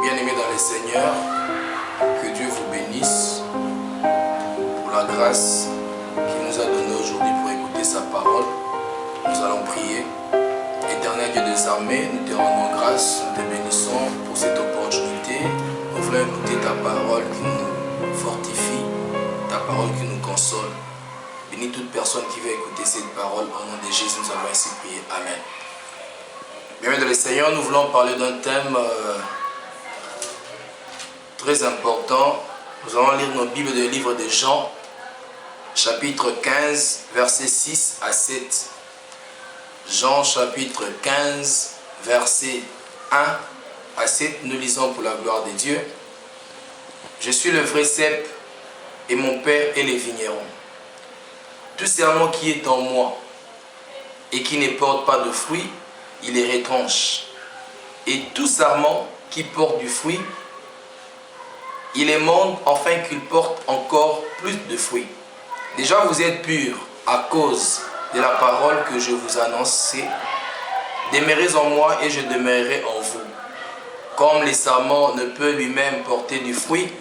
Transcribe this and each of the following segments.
Bien-aimés dans le Seigneur, que Dieu vous bénisse pour la grâce qu'il nous a donnée aujourd'hui pour écouter sa parole. Nous allons prier. Éternel Dieu des armées, nous te rendons grâce, nous te bénissons pour cette opportunité. Nous voulons écouter ta parole qui nous fortifie, ta parole qui nous console. Bénis toute personne qui veut écouter cette parole. Au nom de Jésus, nous avons ainsi prié. Amen. Bien-aimés dans le Seigneur, nous voulons parler d'un thème très important. Nous allons lire nos Bibles du livre de Jean, chapitre 15, versets 6 à 7. Jean, chapitre 15, versets 1 à 7. Nous lisons pour la gloire de Dieu. Je suis le vrai cep et mon Père est le vigneron. Tout serment qui est en moi et qui ne porte pas de fruit, il est retranche. Et tout sarment qui porte du fruit, il émonde afin qu'il porte encore plus de fruits. Déjà vous êtes purs à cause de la parole que je vous annonce. Demeurez en moi et je demeurerai en vous. Comme le sarment ne peut lui-même porter du fruit,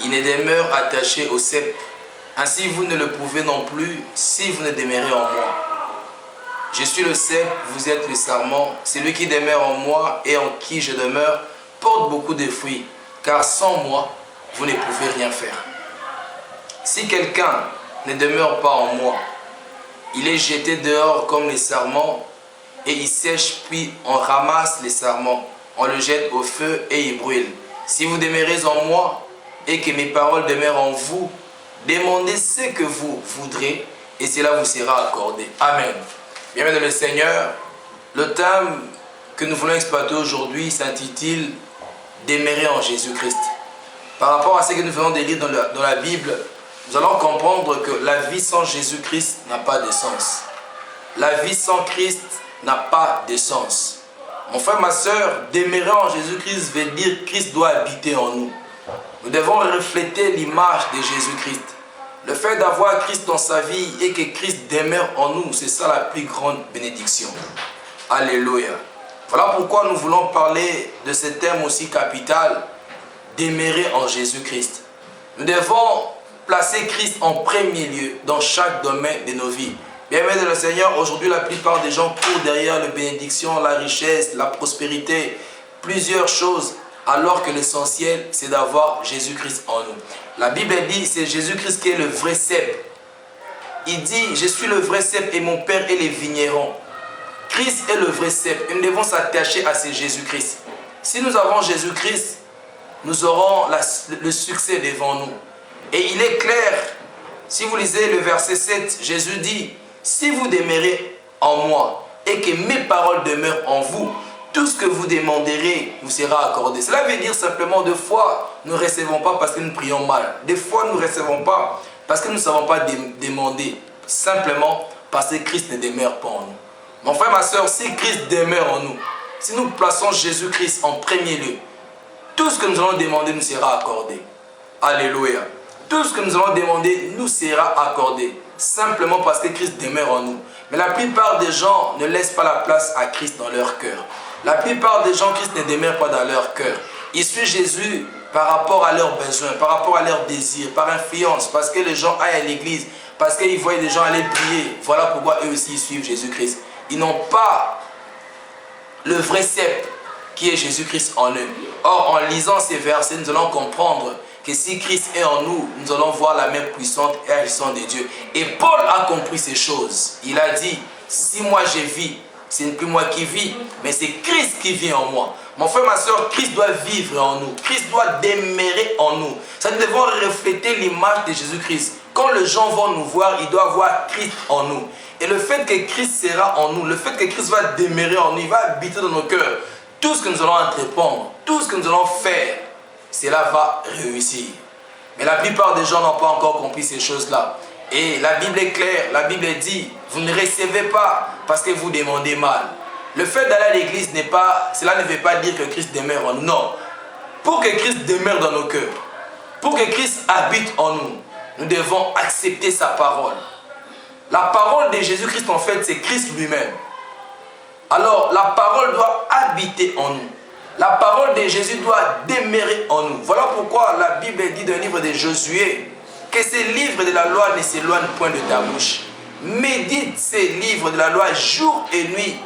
il ne demeure attaché au cep. Ainsi vous ne le pouvez non plus si vous ne demeurez en moi. Je suis le cep, vous êtes le sarment. Celui qui demeure en moi et en qui je demeure porte beaucoup de fruits, car sans moi, vous ne pouvez rien faire. Si quelqu'un ne demeure pas en moi, il est jeté dehors comme les sarments, et il sèche, puis on ramasse les sarments, on le jette au feu et il brûle. Si vous demeurez en moi et que mes paroles demeurent en vous, demandez ce que vous voudrez et cela vous sera accordé. Amen. Bien-aimés dans le Seigneur, le thème que nous voulons exploiter aujourd'hui s'intitule « Demeurer en Jésus-Christ ». Par rapport à ce que nous venons de lire dans la Bible, nous allons comprendre que la vie sans Jésus-Christ n'a pas de sens. La vie sans Christ n'a pas de sens. Mon frère, ma soeur, demeurer en Jésus-Christ veut dire que Christ doit habiter en nous. Nous devons refléter l'image de Jésus-Christ. Le fait d'avoir Christ dans sa vie et que Christ demeure en nous, c'est ça la plus grande bénédiction. Alléluia. Voilà pourquoi nous voulons parler de ce thème aussi capital, demeurer en Jésus-Christ. Nous devons placer Christ en premier lieu dans chaque domaine de nos vies. Bien-aimés dans le Seigneur, aujourd'hui la plupart des gens courent derrière les bénédictions, la richesse, la prospérité, plusieurs choses, alors que l'essentiel c'est d'avoir Jésus-Christ en nous. La Bible dit c'est Jésus-Christ qui est le vrai cep. Il dit je suis le vrai cep et mon Père est le vigneron. Christ est le vrai cep et nous devons s'attacher à ce Jésus-Christ. Si nous avons Jésus-Christ, nous aurons le succès devant nous. Et il est clair, si vous lisez le verset 7, Jésus dit, si vous demeurez en moi et que mes paroles demeurent en vous, tout ce que vous demanderez vous sera accordé. Cela veut dire simplement, des fois, nous ne recevons pas parce que nous prions mal. Des fois, nous ne recevons pas parce que nous ne savons pas demander. Simplement parce que Christ ne demeure pas en nous. Mon frère, ma soeur, si Christ demeure en nous, si nous plaçons Jésus-Christ en premier lieu, tout ce que nous allons demander nous sera accordé. Alléluia. Tout ce que nous allons demander nous sera accordé. Simplement parce que Christ demeure en nous. Mais la plupart des gens ne laissent pas la place à Christ dans leur cœur. La plupart des gens, Christ ne demeure pas dans leur cœur. Ils suivent Jésus par rapport à leurs besoins, par rapport à leurs désirs, par influence, parce que les gens aillent à l'église, parce qu'ils voient des gens aller prier. Voilà pourquoi eux aussi ils suivent Jésus-Christ. Ils n'ont pas le vrai cep qui est Jésus-Christ en eux. Or, en lisant ces versets, nous allons comprendre que si Christ est en nous, nous allons voir la main puissante et agissante de Dieu. Et Paul a compris ces choses. Il a dit, si moi je vis, ce n'est plus moi qui vis, mais c'est Christ qui vit en moi. Mon frère, ma soeur, Christ doit vivre en nous. Christ doit demeurer en nous. Ça, nous devons refléter l'image de Jésus-Christ. Quand les gens vont nous voir, ils doivent voir Christ en nous. Et le fait que Christ sera en nous, le fait que Christ va demeurer en nous, il va habiter dans nos cœurs. Tout ce que nous allons entreprendre, tout ce que nous allons faire, cela va réussir. Mais la plupart des gens n'ont pas encore compris ces choses-là. Et la Bible est claire, la Bible dit, vous ne recevez pas parce que vous demandez mal. Le fait d'aller à l'église cela ne veut pas dire que Christ demeure en nous. Non. Pour que Christ demeure dans nos cœurs, pour que Christ habite en nous, nous devons accepter sa parole. La parole de Jésus-Christ, en fait, c'est Christ lui-même. Alors, la parole doit habiter en nous. La parole de Jésus doit demeurer en nous. Voilà pourquoi la Bible dit dans le livre de Josué que ces livres de la loi ne s'éloignent point de ta bouche. Médite ces livres de la loi jour et nuit,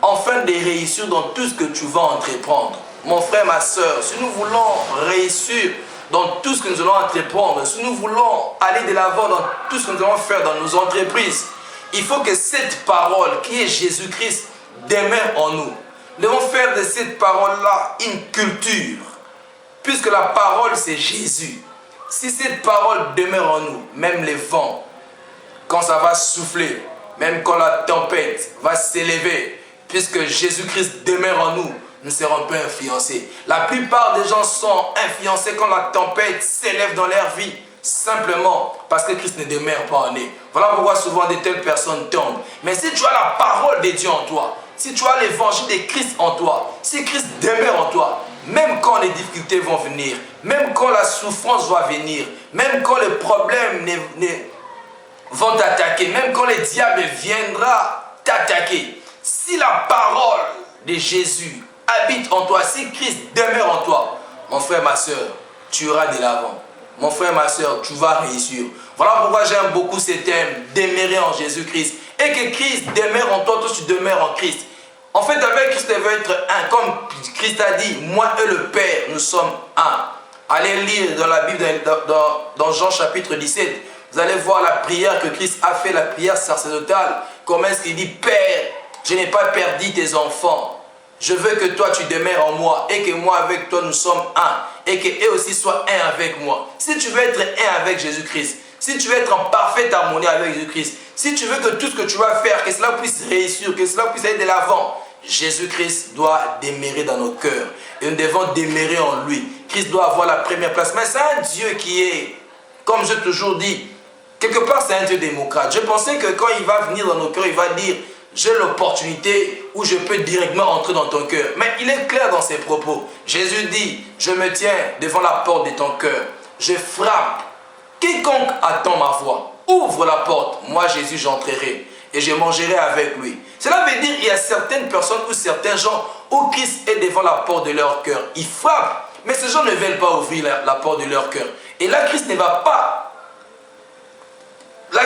afin de réussir dans tout ce que tu vas entreprendre. Mon frère, ma soeur, si nous voulons réussir dans tout ce que nous allons entreprendre, si nous voulons aller de l'avant dans tout ce que nous allons faire dans nos entreprises, il faut que cette parole qui est Jésus-Christ demeure en nous. Nous devons faire de cette parole-là une culture, puisque la parole c'est Jésus. Si cette parole demeure en nous, même les vents, quand ça va souffler, même quand la tempête va s'élever, puisque Jésus-Christ demeure en nous, nous ne serons pas influencés. La plupart des gens sont influencés quand la tempête s'élève dans leur vie, simplement parce que Christ ne demeure pas en eux. Voilà pourquoi souvent de telles personnes tombent. Mais si tu as la parole de Dieu en toi, si tu as l'évangile de Christ en toi, si Christ demeure en toi, même quand les difficultés vont venir, même quand la souffrance va venir, même quand les problèmes vont t'attaquer, même quand le diable viendra t'attaquer, si la parole de Jésus habite en toi, si Christ demeure en toi, mon frère, ma soeur, tu iras de l'avant. Mon frère, ma soeur, tu vas réussir. Voilà pourquoi j'aime beaucoup ce thème, demeurer en Jésus-Christ. Et que Christ demeure en toi, toi tu demeures en Christ. En fait, avec Christ, il veut être un. Comme Christ a dit, moi et le Père, nous sommes un. Allez lire dans la Bible, dans Jean chapitre 17, vous allez voir la prière que Christ a fait, la prière sacerdotale. Comment est-ce qu'il dit, Père, je n'ai pas perdu tes enfants. Je veux que toi tu demeures en moi et que moi avec toi nous sommes un. Et qu'eux aussi soient un avec moi. Si tu veux être un avec Jésus-Christ, si tu veux être en parfaite harmonie avec Jésus-Christ, si tu veux que tout ce que tu vas faire, que cela puisse réussir, que cela puisse aller de l'avant, Jésus-Christ doit demeurer dans nos cœurs. Et nous devons demeurer en lui. Christ doit avoir la première place. Mais c'est un Dieu qui est, comme j'ai toujours dit, quelque part c'est un Dieu démocrate. Je pensais que quand il va venir dans nos cœurs, il va dire, j'ai l'opportunité où je peux directement entrer dans ton cœur. Mais il est clair dans ses propos. Jésus dit, je me tiens devant la porte de ton cœur. Je frappe. Quiconque attend ma voix, ouvre la porte. Moi, Jésus, j'entrerai et je mangerai avec lui. Cela veut dire qu'il y a certaines personnes ou certains gens où Christ est devant la porte de leur cœur. Ils frappent, mais ces gens ne veulent pas ouvrir la porte de leur cœur. Et là, Christ ne va pas.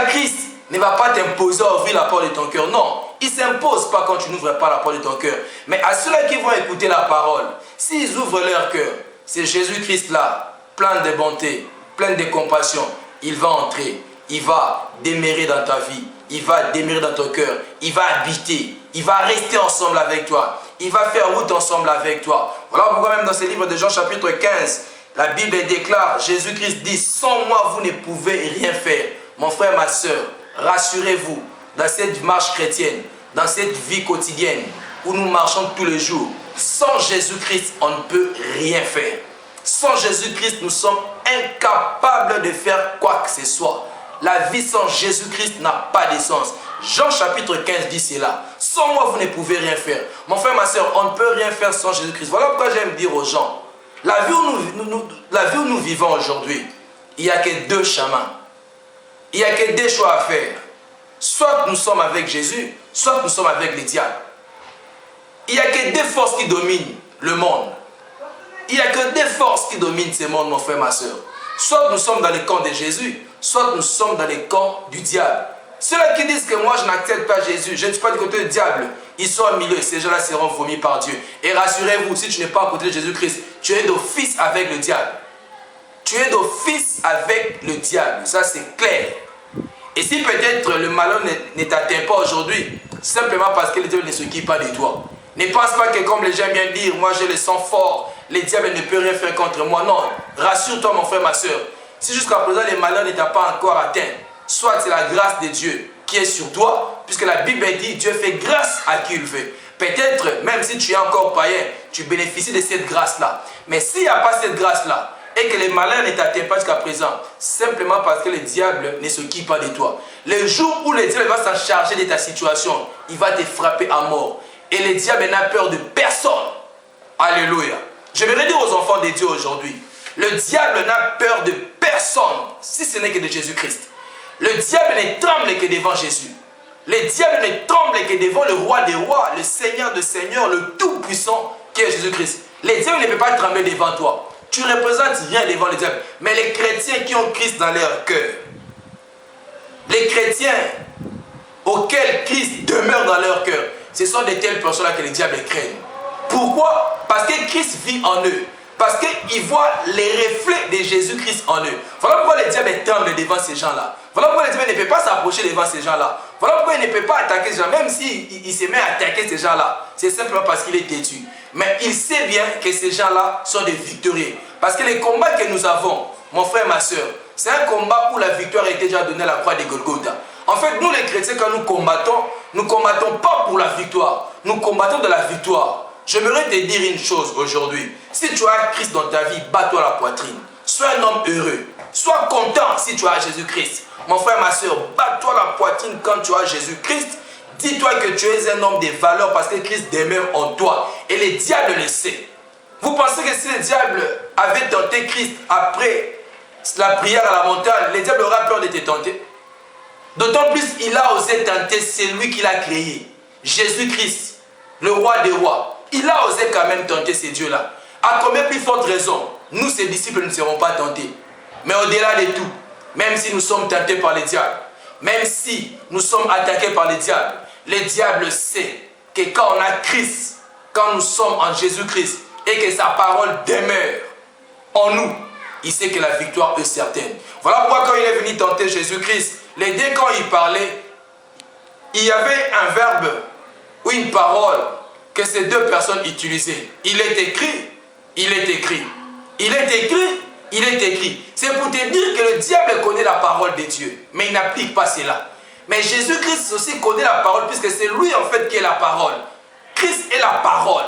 Christ ne va pas t'imposer à ouvrir la porte de ton cœur. Non, il ne s'impose pas quand tu n'ouvres pas la porte de ton cœur. Mais à ceux-là qui vont écouter la parole, s'ils ouvrent leur cœur, c'est Jésus-Christ là, plein de bonté, plein de compassion. Il va entrer, il va demeurer dans ta vie, il va demeurer dans ton cœur, il va habiter, il va rester ensemble avec toi, il va faire route ensemble avec toi. Voilà pourquoi même dans ce livre de Jean chapitre 15, la Bible déclare, Jésus-Christ dit, sans moi vous ne pouvez rien faire. Mon frère, ma soeur, rassurez-vous, dans cette marche chrétienne, dans cette vie quotidienne où nous marchons tous les jours, sans Jésus-Christ, on ne peut rien faire. Sans Jésus-Christ, nous sommes incapables de faire quoi que ce soit. La vie sans Jésus-Christ n'a pas de sens. Jean chapitre 15 dit cela. Sans moi, vous ne pouvez rien faire. Mon frère, ma soeur, on ne peut rien faire sans Jésus-Christ. Voilà pourquoi j'aime dire aux gens, la vie où nous vivons aujourd'hui, il n'y a que deux chemins. Il n'y a que deux choix à faire. Soit nous sommes avec Jésus, soit nous sommes avec les diables. Il n'y a que deux forces qui dominent le monde. Il n'y a que deux forces qui dominent ce monde, mon frère, ma soeur. Soit nous sommes dans le camp de Jésus, soit nous sommes dans le camp du diable. Ceux-là qui disent que moi je n'accepte pas Jésus, je ne suis pas du côté du diable, ils sont au milieu, ces gens-là seront vomis par Dieu. Et rassurez-vous, si tu n'es pas à côté de Jésus-Christ, tu es d'office avec le diable. Tu es d'office avec le diable, ça c'est clair. Et si peut-être le malheur ne t'atteint pas aujourd'hui, simplement parce que le diable ne s'occupe pas de toi. Ne pense pas que comme les gens viennent dire, moi j'ai le sang fort, les diables ne peuvent rien faire contre moi. Non, rassure-toi mon frère, ma soeur. Si jusqu'à présent les malheurs ne t'ont pas encore atteint, soit c'est la grâce de Dieu qui est sur toi, puisque la Bible dit, Dieu fait grâce à qui il veut. Peut-être, même si tu es encore païen, tu bénéficies de cette grâce-là. Mais s'il n'y a pas cette grâce-là, et que les malheurs ne t'atteignent pas jusqu'à présent, simplement parce que le diable ne s'occupe pas de toi. Le jour où le diable va s'en charger de ta situation, il va te frapper à mort. Et le diable n'a peur de personne. Alléluia. Je vais dire aux enfants de Dieu aujourd'hui, le diable n'a peur de personne, si ce n'est que de Jésus-Christ. Le diable ne tremble que devant Jésus. Le diable ne tremble que devant le roi des rois, le Seigneur des seigneurs, le Tout-Puissant, qui est Jésus-Christ, les diables ne peuvent pas trembler devant toi. Tu ne représentes rien devant les diables. Mais les chrétiens qui ont Christ dans leur cœur, les chrétiens auxquels Christ demeure dans leur cœur, ce sont de telles personnes-là que les diables craignent. Pourquoi? Parce que Christ vit en eux. Parce qu'ils voient les reflets de Jésus-Christ en eux. Voilà pourquoi les diables tremblent devant ces gens-là. Voilà pourquoi les diables ne peuvent pas s'approcher devant ces gens-là. Voilà pourquoi ils ne peuvent pas attaquer ces gens. Même s'il se met à attaquer ces gens-là, c'est simplement parce qu'il est têtu. Mais il sait bien que ces gens-là sont des victorieux. Parce que les combats que nous avons, mon frère, ma soeur, c'est un combat où la victoire a été déjà donnée à la croix de Golgotha. En fait, nous les chrétiens, quand nous combattons pas pour la victoire. Nous combattons de la victoire. J'aimerais te dire une chose aujourd'hui. Si tu as Christ dans ta vie, bats-toi la poitrine. Sois un homme heureux. Sois content si tu as Jésus-Christ. Mon frère, ma soeur, bats-toi la poitrine quand tu as Jésus-Christ. Dis-toi que tu es un homme de valeur parce que Christ demeure en toi. Et les diables le savent. Vous pensez que si les diables avaient tenté Christ après la prière à la montagne, les diables auraient peur de te tenter? D'autant plus, il a osé tenter celui qu'il a créé. Jésus-Christ, le roi des rois. Il a osé quand même tenter ces dieux-là. À combien plus forte raison, nous, ses disciples, ne serons pas tentés. Mais au-delà de tout, même si nous sommes tentés par les diables, même si nous sommes attaqués par les diables savent que quand on a Christ, quand nous sommes en Jésus-Christ, et que sa parole demeure en nous, il sait que la victoire est certaine. Voilà pourquoi quand il est venu tenter Jésus-Christ, les deux, quand il parlait, il y avait un verbe ou une parole que ces deux personnes utilisaient. Il est écrit, il est écrit. Il est écrit, il est écrit. C'est pour te dire que le diable connaît la parole de Dieu, mais il n'applique pas cela. Mais Jésus-Christ aussi connaît la parole, puisque c'est lui en fait qui est la parole. Christ est la parole.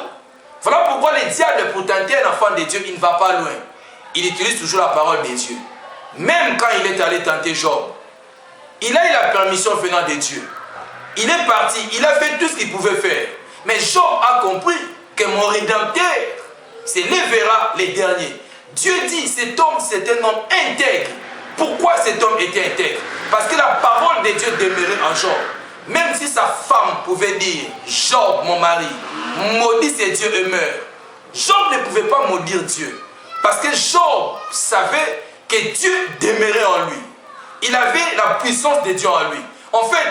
Voilà pourquoi les diables, pour tenter un enfant de Dieu, il ne va pas loin. Il utilise toujours la parole de Dieu. Même quand il est allé tenter Job, il a eu la permission venant de Dieu. Il est parti, il a fait tout ce qu'il pouvait faire. Mais Job a compris que mon rédempteur s'élèvera les derniers. Dieu dit, cet homme, c'est un homme intègre. Pourquoi cet homme était intègre? Parce que la parole de Dieu demeurait en Job. Même si sa femme pouvait dire, Job, mon mari, maudit ses dieux et meurt. Job ne pouvait pas maudire Dieu. Parce que Job savait que Dieu demeurait en lui. Il avait la puissance de Dieu en lui. En fait,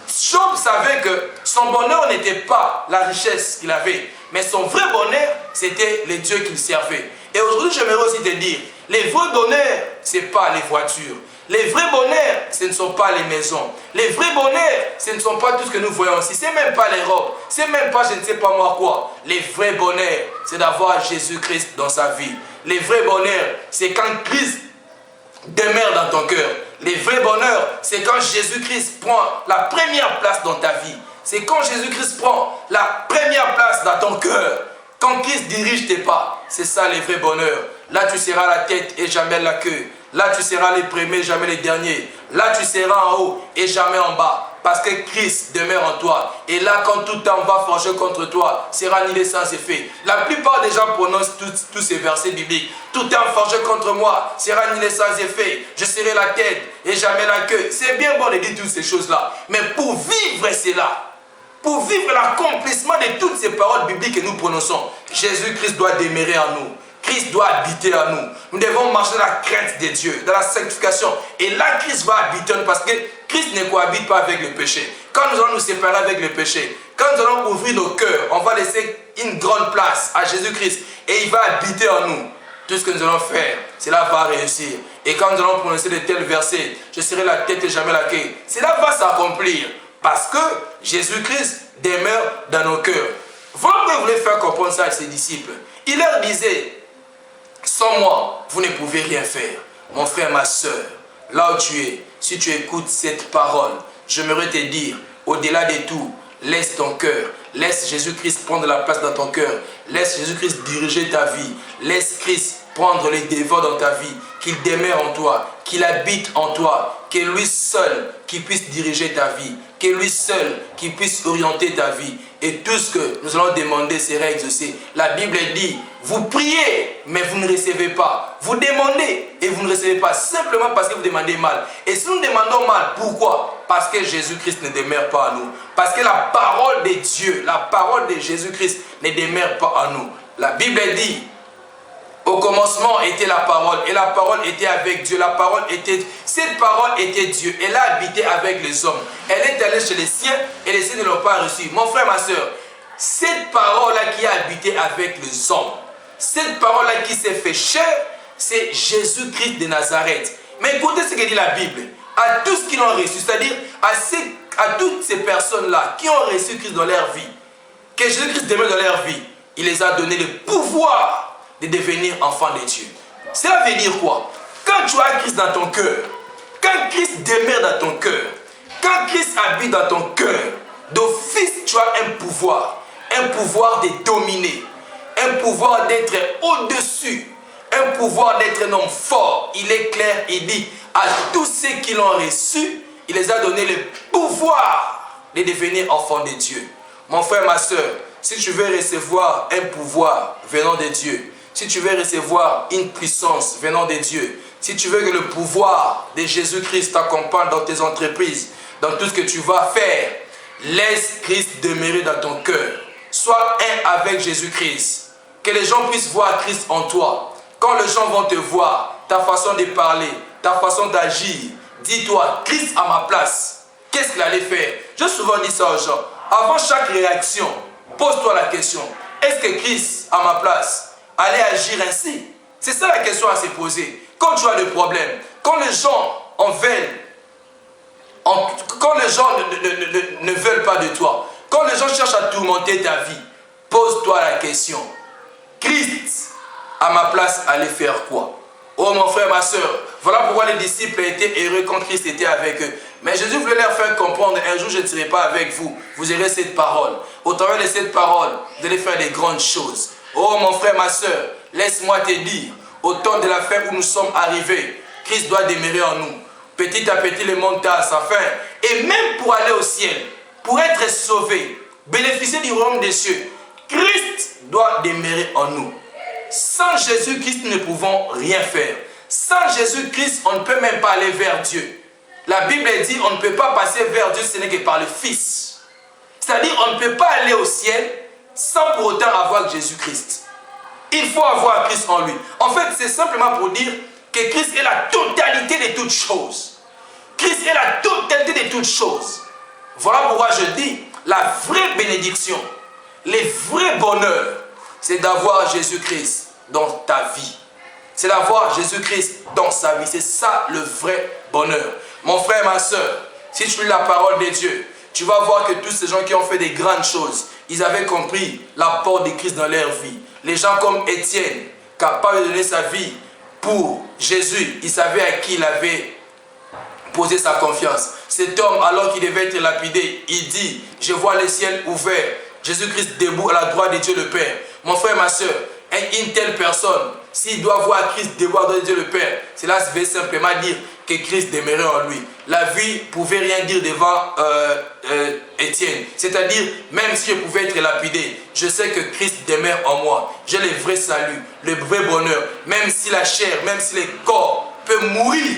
Job savait que son bonheur n'était pas la richesse qu'il avait, mais son vrai bonheur, c'était les dieux qu'il servait. Et aujourd'hui, j'aimerais aussi te dire, les vrais bonheurs, ce n'est pas les voitures. Les vrais bonheurs, ce ne sont pas les maisons. Les vrais bonheurs, ce ne sont pas tout ce que nous voyons ici. Ce n'est même pas les robes. Ce n'est même pas je ne sais pas moi quoi. Les vrais bonheurs, c'est d'avoir Jésus-Christ dans sa vie. Les vrais bonheurs, c'est quand Christ demeure dans ton cœur. Les vrais bonheurs, c'est quand Jésus-Christ prend la première place dans ta vie. C'est quand Jésus-Christ prend la première place dans ton cœur. Quand Christ dirige tes pas, c'est ça les vrais bonheurs. Là, tu seras la tête et jamais la queue. Là, tu seras les premiers, jamais les derniers. Là, tu seras en haut et jamais en bas. Parce que Christ demeure en toi. Et là, quand tout temps va forger contre toi, sera annulé sans effet. La plupart des gens prononcent tous ces versets bibliques. Tout temps forgé contre moi sera annulé sans effet. Je serai la tête et jamais la queue. C'est bien bon de dire toutes ces choses-là. Mais pour vivre cela, pour vivre l'accomplissement de toutes ces paroles bibliques que nous prononçons, Jésus-Christ doit demeurer en nous. Christ doit habiter en nous. Nous devons marcher dans la crainte de Dieu, dans la sanctification. Et là, Christ va habiter en nous parce que Christ ne cohabite pas avec le péché. Quand nous allons nous séparer avec le péché, quand nous allons ouvrir nos cœurs, on va laisser une grande place à Jésus-Christ et il va habiter en nous. Tout ce que nous allons faire, cela va réussir. Et quand nous allons prononcer de tels versets, je serai la tête et jamais la queue, cela va s'accomplir parce que Jésus-Christ demeure dans nos cœurs. Voilà pourquoi il voulait faire comprendre ça à ses disciples. Il leur disait, sans moi, vous ne pouvez rien faire. Mon frère, ma soeur, là où tu es, si tu écoutes cette parole, j'aimerais te dire, au-delà de tout, laisse ton cœur, laisse Jésus-Christ prendre la place dans ton cœur, laisse Jésus-Christ diriger ta vie, laisse Christ prendre les devants dans ta vie, qu'il demeure en toi, qu'il habite en toi, que lui seul qui puisse diriger ta vie, que lui seul qui puisse orienter ta vie. Et tout ce que nous allons demander sera exaucé. La Bible dit, vous priez, mais vous ne recevez pas. Vous demandez et vous ne recevez pas, simplement parce que vous demandez mal. Et si nous demandons mal, pourquoi? Parce que Jésus-Christ ne demeure pas en nous. Parce que la parole de Dieu, la parole de Jésus-Christ ne demeure pas en nous. La Bible dit, au commencement était la parole, et la parole était avec Dieu. La parole était, cette parole était Dieu. Elle a habité avec les hommes. Elle est allée chez les siens, et les siens ne l'ont pas reçue. Mon frère, ma soeur, cette parole-là qui a habité avec les hommes, cette parole-là qui s'est fait chair, c'est Jésus-Christ de Nazareth. Mais écoutez ce que dit la Bible. À tous qui l'ont reçu, c'est-à-dire à toutes ces personnes-là qui ont reçu Christ dans leur vie, que Jésus-Christ demeure dans leur vie, il les a donné le pouvoir de devenir enfants de Dieu. Cela veut dire quoi? Quand tu as Christ dans ton cœur, quand Christ demeure dans ton cœur, quand Christ habite dans ton cœur, d'office tu as un pouvoir de dominer, un pouvoir d'être au-dessus, un pouvoir d'être un homme fort. Il est clair, il dit à tous ceux qui l'ont reçu, il les a donné le pouvoir de devenir enfants de Dieu. Mon frère, ma soeur, si tu veux recevoir un pouvoir venant de Dieu, si tu veux recevoir une puissance venant de Dieu, si tu veux que le pouvoir de Jésus-Christ t'accompagne dans tes entreprises, dans tout ce que tu vas faire, laisse Christ demeurer dans ton cœur. Sois un avec Jésus-Christ. Que les gens puissent voir Christ en toi. Quand les gens vont te voir, ta façon de parler, ta façon d'agir, dis-toi, Christ à ma place, qu'est-ce qu'il allait faire? J'ai souvent dit ça aux gens. Avant chaque réaction, pose-toi la question, est-ce que Christ à ma place allait agir ainsi? C'est ça la question à se poser. Quand tu as des problèmes, quand les gens en veulent, quand les gens ne veulent pas de toi, quand les gens cherchent à tourmenter ta vie, pose-toi la question, Christ à ma place allait faire quoi? Oh mon frère, ma soeur, voilà pourquoi les disciples étaient heureux quand Christ était avec eux. Mais Jésus voulait leur faire comprendre, un jour je ne serai pas avec vous, vous aurez cette parole. Au travers de cette parole, vous allez faire des grandes choses. Oh mon frère, ma soeur, laisse-moi te dire, au temps de la fin où nous sommes arrivés, Christ doit demeurer en nous. Petit à petit, le monde tend à sa fin. Et même pour aller au ciel, pour être sauvé, bénéficier du royaume des cieux, Christ doit demeurer en nous. Sans Jésus-Christ, nous ne pouvons rien faire. Sans Jésus-Christ, on ne peut même pas aller vers Dieu. La Bible dit, on ne peut pas passer vers Dieu, ce n'est que par le Fils. C'est-à-dire, on ne peut pas aller au ciel sans pour autant avoir Jésus-Christ. Il faut avoir Christ en lui. En fait, c'est simplement pour dire que Christ est la totalité de toutes choses. Christ est la totalité de toutes choses. Voilà pourquoi je dis, la vraie bénédiction, le vrai bonheur, c'est d'avoir Jésus-Christ dans ta vie. C'est d'avoir Jésus-Christ dans sa vie. C'est ça le vrai bonheur. Mon frère, ma soeur, si tu lis la parole de Dieu, tu vas voir que tous ces gens qui ont fait des grandes choses, ils avaient compris l'apport de Christ dans leur vie. Les gens comme Étienne, capable de donner sa vie pour Jésus, il savait à qui il avait posé sa confiance. Cet homme, alors qu'il devait être lapidé, il dit, je vois le ciel ouvert, Jésus-Christ debout à la droite de Dieu le Père. Mon frère, ma soeur, une telle personne, s'il doit voir Christ debout à la droite de Dieu le Père, cela veut simplement dire que Christ demeurait en lui. La vie ne pouvait rien dire devant Étienne. C'est-à-dire, même si je pouvais être lapidé, je sais que Christ demeure en moi. J'ai le vrai salut, le vrai bonheur. Même si la chair, même si le corps peut mourir,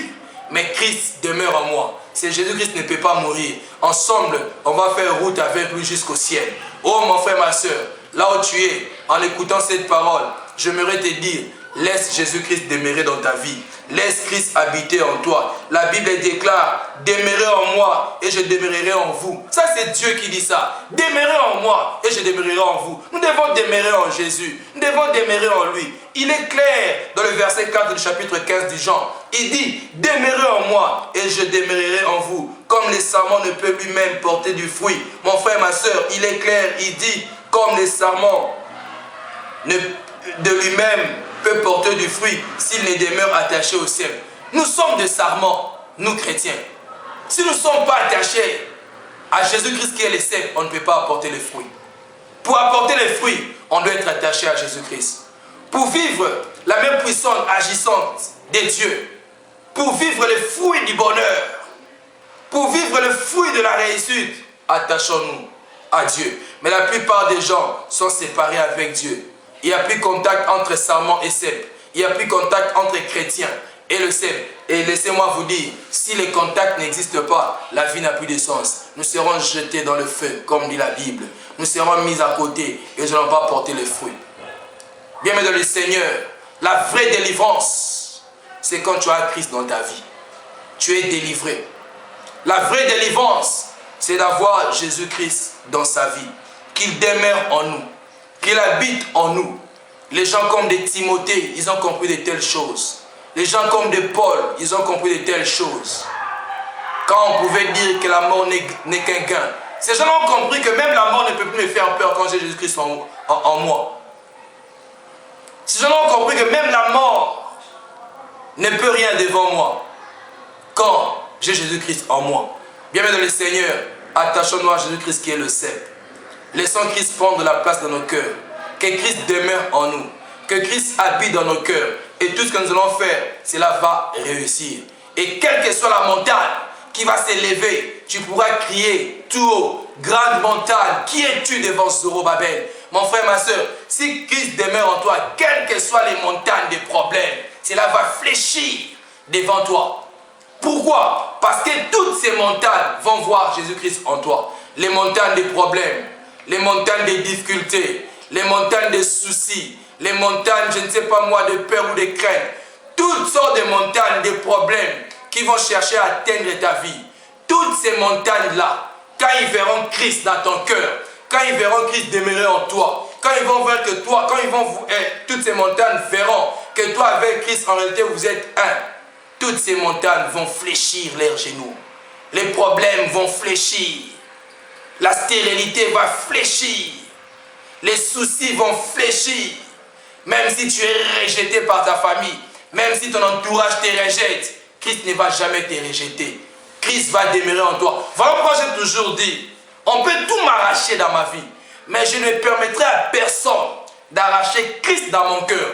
mais Christ demeure en moi. C'est Jésus-Christ ne peut pas mourir. Ensemble, on va faire route avec lui jusqu'au ciel. Oh mon frère, ma soeur, là où tu es, en écoutant cette parole, j'aimerais te dire, laisse Jésus-Christ demeurer dans ta vie. Laisse Christ habiter en toi. La Bible déclare, demeurez en moi et je demeurerai en vous. Ça, c'est Dieu qui dit ça. Demeurez en moi et je demeurerai en vous. Nous devons demeurer en Jésus. Nous devons demeurer en lui. Il est clair dans le verset 4 du chapitre 15 du Jean. Il dit, demeurez en moi et je demeurerai en vous. Comme le sarment ne peut lui-même porter du fruit. Mon frère, ma soeur, il est clair. Il dit, comme le sarment de lui-même peut porter du fruit s'il ne demeure attaché au ciel. Nous sommes des sarments, nous chrétiens. Si nous ne sommes pas attachés à Jésus-Christ qui est le cep, on ne peut pas apporter les fruits. Pour apporter les fruits, on doit être attaché à Jésus-Christ. Pour vivre la même puissance agissante de Dieu, pour vivre les fruits du bonheur, Pour vivre le fruit de la réussite, attachons-nous à Dieu. Mais la plupart des gens sont séparés avec Dieu. Il n'y a plus contact entre Salmon et Seb. Il n'y a plus contact entre chrétiens et le Seb. Et laissez-moi vous dire, si les contacts n'existent pas, la vie n'a plus de sens. Nous serons jetés dans le feu, comme dit la Bible. Nous serons mis à côté et nous n'allons pas porter les fruits. Bien-aimé dans le Seigneur, la vraie délivrance, c'est quand tu as Christ dans ta vie. Tu es délivré. La vraie délivrance, c'est d'avoir Jésus-Christ dans sa vie. Qu'il demeure en nous. Qu'il habite en nous. Les gens comme des Timothée, ils ont compris de telles choses. Les gens comme des Paul, ils ont compris de telles choses. Quand on pouvait dire que la mort n'est qu'un gain, ces gens ont compris que même la mort ne peut plus me faire peur quand j'ai Jésus-Christ en moi. Ces gens ont compris que même la mort ne peut rien devant moi quand j'ai Jésus-Christ en moi. Bien-aimés dans le Seigneur, attachons-nous à Jésus-Christ qui est le cep. Laissons Christ prendre la place dans nos cœurs. Que Christ demeure en nous. Que Christ habite dans nos cœurs. Et tout ce que nous allons faire, cela va réussir. Et quelle que soit la montagne qui va s'élever, tu pourras crier tout haut, grande montagne, qui es-tu devant Zorobabel? Mon frère, ma soeur, si Christ demeure en toi, quelles que soient les montagnes des problèmes, cela va fléchir devant toi. Pourquoi? Parce que toutes ces montagnes vont voir Jésus-Christ en toi. Les montagnes des problèmes, les montagnes des difficultés, les montagnes des soucis, les montagnes, je ne sais pas moi, de peur ou de crainte. Toutes sortes de montagnes, des problèmes qui vont chercher à atteindre ta vie. Toutes ces montagnes-là, quand ils verront Christ dans ton cœur, quand ils verront Christ demeurer en toi, quand ils vont voir que toi, toutes ces montagnes verront que toi avec Christ, en réalité, vous êtes un. Toutes ces montagnes vont fléchir leurs genoux. Les problèmes vont fléchir. La stérilité va fléchir. Les soucis vont fléchir. Même si tu es rejeté par ta famille, même si ton entourage te rejette, Christ ne va jamais te rejeter. Christ va demeurer en toi. Voilà pourquoi j'ai toujours dit, on peut tout m'arracher dans ma vie, mais je ne permettrai à personne d'arracher Christ dans mon cœur.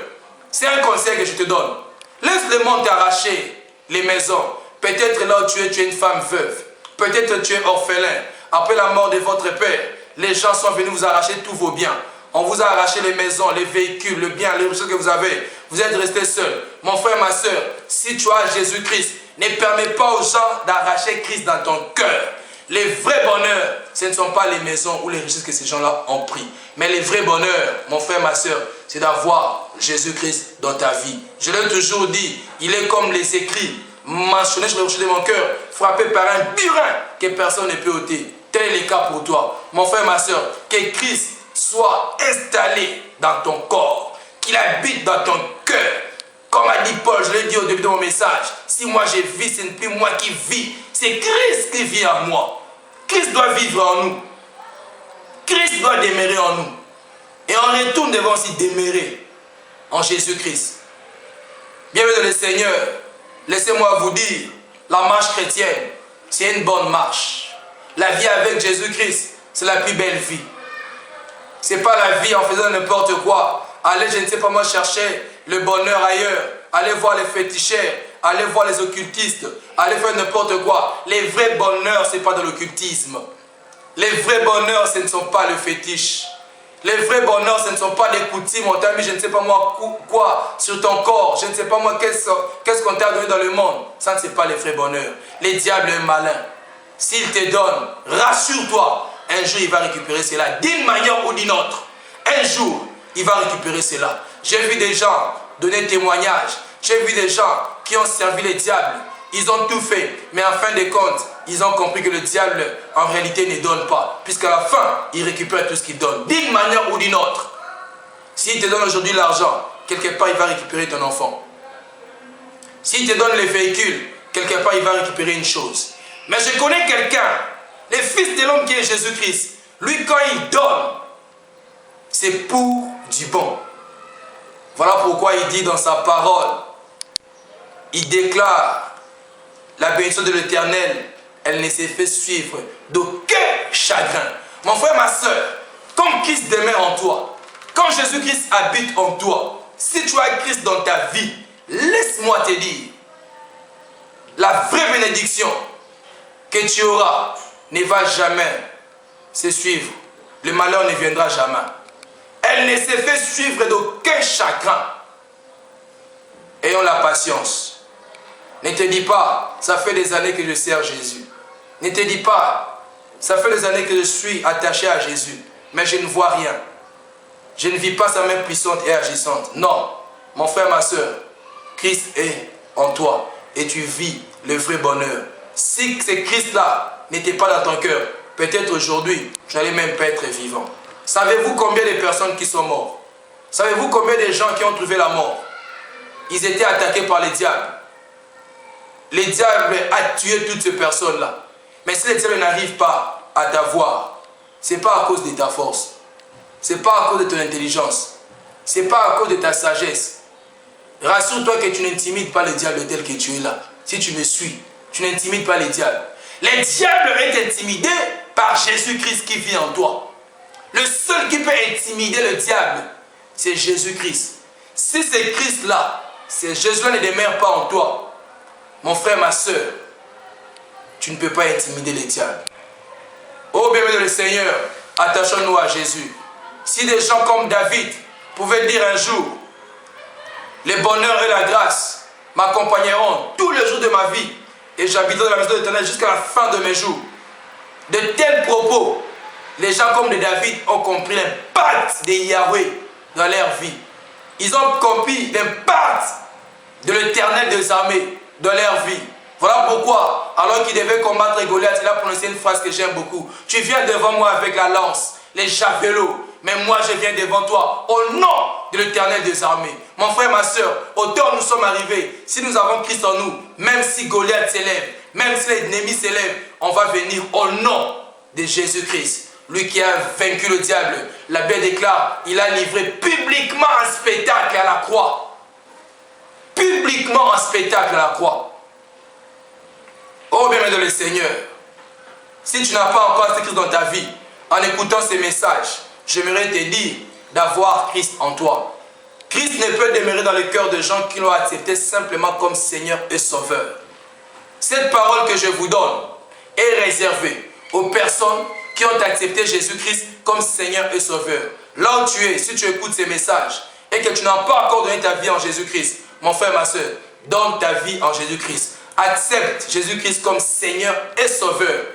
C'est un conseil que je te donne. Laisse le monde t'arracher les maisons. Peut-être là où tu es une femme veuve. Peut-être tu es orphelin. Après la mort de votre père, les gens sont venus vous arracher tous vos biens. On vous a arraché les maisons, les véhicules, le bien, les richesses que vous avez. Vous êtes resté seul. Mon frère, ma soeur, si tu as Jésus-Christ, ne permets pas aux gens d'arracher Christ dans ton cœur. Les vrais bonheurs, ce ne sont pas les maisons ou les richesses que ces gens-là ont pris. Mais les vrais bonheurs, mon frère, ma soeur, c'est d'avoir Jésus-Christ dans ta vie. Je l'ai toujours dit, il est comme les écrits mentionnés sur le rocher de mon cœur, frappé par un burin que personne ne peut ôter. Tel est le cas pour toi. Mon frère, ma soeur, que Christ soit installé dans ton corps, qu'il habite dans ton cœur. Comme a dit Paul, je l'ai dit au début de mon message, si moi je vis, ce n'est plus moi qui vis, c'est Christ qui vit en moi. Christ doit vivre en nous. Christ doit demeurer en nous. Et on retourne devant aussi demeurer en Jésus-Christ. Bienvenue dans le Seigneur. Laissez-moi vous dire, la marche chrétienne, c'est une bonne marche. La vie avec Jésus-Christ, c'est la plus belle vie. Ce n'est pas la vie en faisant n'importe quoi. Allez, je ne sais pas moi, chercher le bonheur ailleurs. Allez voir les féticheurs. Allez voir les occultistes. Allez faire n'importe quoi. Les vrais bonheurs, ce n'est pas de l'occultisme. Les vrais bonheurs, ce ne sont pas le fétiche. Les vrais bonheurs, ce ne sont pas des coutumes. On t'a mis, je ne sais pas moi, quoi sur ton corps. Je ne sais pas moi, qu'est-ce qu'on t'a donné dans le monde. Ça ne c'est pas les vrais bonheurs. Les diables est malin. S'il te donne, rassure-toi. Un jour, il va récupérer cela, d'une manière ou d'une autre. Un jour, il va récupérer cela. J'ai vu des gens donner témoignage. J'ai vu des gens qui ont servi les diables. Ils ont tout fait. Mais en fin de compte, ils ont compris que le diable, en réalité, ne donne pas. Puisqu'à la fin, il récupère tout ce qu'il donne, d'une manière ou d'une autre. S'il te donne aujourd'hui l'argent, quelque part, il va récupérer ton enfant. S'il te donne les véhicules, quelque part, il va récupérer une chose. Mais je connais quelqu'un, le Fils de l'homme qui est Jésus-Christ. Lui, quand il donne, c'est pour du bon. Voilà pourquoi il dit dans sa parole, il déclare la bénédiction de l'Éternel, elle ne s'est fait suivre d'aucun chagrin. Mon frère, ma soeur, quand Christ demeure en toi, quand Jésus-Christ habite en toi, si tu as Christ dans ta vie, laisse-moi te dire, la vraie bénédiction, que tu auras ne va jamais se suivre. Le malheur ne viendra jamais. Elle ne se fait suivre d'aucun chagrin. Ayons la patience. Ne te dis pas, ça fait des années que je sers Jésus. Ne te dis pas, ça fait des années que je suis attaché à Jésus, mais je ne vois rien. Je ne vis pas sa main puissante et agissante. Non, mon frère, ma soeur, Christ est en toi et tu vis le vrai bonheur. Si ce Christ-là n'était pas dans ton cœur, peut-être aujourd'hui, je n'allais même pas être vivant. Savez-vous combien de personnes qui sont mortes? Savez-vous combien de gens qui ont trouvé la mort? Ils étaient attaqués par les diables. Les diables ont tué toutes ces personnes-là. Mais si les diables n'arrivent pas à t'avoir, ce n'est pas à cause de ta force. Ce n'est pas à cause de ton intelligence. Ce n'est pas à cause de ta sagesse. Rassure-toi que tu n'intimides pas le diable tel que tu es là. Si tu me suis, tu n'intimides pas les diables. Les diables vont t'intimider par Jésus-Christ qui vit en toi. Le seul qui peut intimider le diable, c'est Jésus-Christ. Si c'est Christ-là, si Jésus-là ne demeure pas en toi, mon frère, ma soeur, tu ne peux pas intimider les diables. Oh bien-aimé le Seigneur, attachons-nous à Jésus. Si des gens comme David pouvaient dire un jour, les bonheurs et la grâce m'accompagneront tous les jours de ma vie et j'habiterai dans la maison de l'Éternel jusqu'à la fin de mes jours. De tels propos, les gens comme de David ont compris l'impact de Yahweh dans leur vie. Ils ont compris l'impact de l'Éternel des armées dans leur vie. Voilà pourquoi, alors qu'il devait combattre Goliath, il a prononcé une phrase que j'aime beaucoup. Tu viens devant moi avec la lance, les javelots, mais moi je viens devant toi au nom de l'Éternel des armées. Mon frère, ma soeur, autant nous sommes arrivés, si nous avons Christ en nous, même si Goliath s'élève, même si l'ennemi s'élève, on va venir au nom de Jésus-Christ. Lui qui a vaincu le diable, la Bible déclare, il a livré publiquement un spectacle à la croix. Publiquement un spectacle à la croix. Oh bien-aimé le Seigneur, si tu n'as pas encore Christ dans ta vie, en écoutant ces messages, j'aimerais te dire d'avoir Christ en toi. Christ ne peut demeurer dans le cœur de gens qui l'ont accepté simplement comme Seigneur et Sauveur. Cette parole que je vous donne est réservée aux personnes qui ont accepté Jésus-Christ comme Seigneur et Sauveur. Là où tu es, si tu écoutes ces messages et que tu n'as pas encore donné ta vie en Jésus-Christ, mon frère, ma soeur, donne ta vie en Jésus-Christ. Accepte Jésus-Christ comme Seigneur et Sauveur.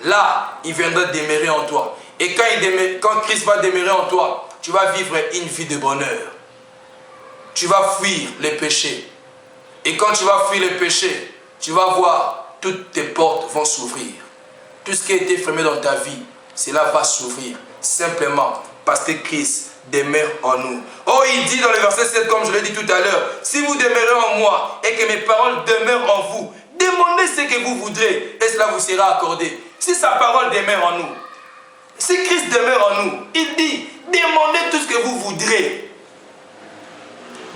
Là, il viendra demeurer en toi. Et quand Christ va demeurer en toi, tu vas vivre une vie de bonheur. Tu vas fuir les péchés. Et quand tu vas fuir les péchés, tu vas voir, toutes tes portes vont s'ouvrir. Tout ce qui a été fermé dans ta vie, cela va s'ouvrir. Simplement parce que Christ demeure en nous. Oh, il dit dans le verset 7, comme je l'ai dit tout à l'heure, si vous demeurez en moi et que mes paroles demeurent en vous, demandez ce que vous voudrez et cela vous sera accordé. Si sa parole demeure en nous, si Christ demeure en nous, il dit, demandez tout ce que vous voudrez.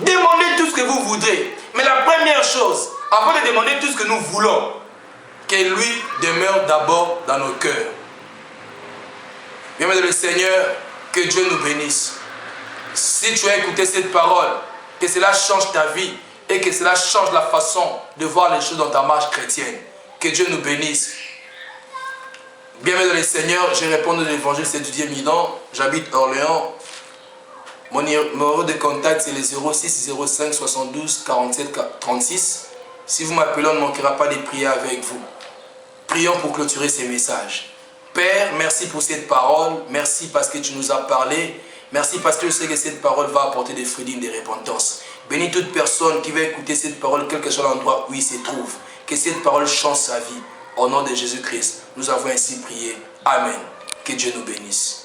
Demandez tout ce que vous voudrez. Mais la première chose, avant de demander tout ce que nous voulons, que lui demeure d'abord dans nos cœurs. Bien-aimé le Seigneur, que Dieu nous bénisse. Si tu as écouté cette parole, que cela change ta vie et que cela change la façon de voir les choses dans ta marche chrétienne. Que Dieu nous bénisse. Bien-aimé le Seigneur, je réponds de l'évangile, c'est Didier Midon. J'habite Orléans. Mon numéro de contact, c'est le 06 05 72 47 36. Si vous m'appelez, on ne manquera pas de prier avec vous. Prions pour clôturer ces messages. Père, merci pour cette parole. Merci parce que tu nous as parlé. Merci parce que je sais que cette parole va apporter des fruits dignes de repentance. Bénis toute personne qui va écouter cette parole, quel que soit l'endroit où il se trouve. Que cette parole change sa vie. Au nom de Jésus-Christ, nous avons ainsi prié. Amen. Que Dieu nous bénisse.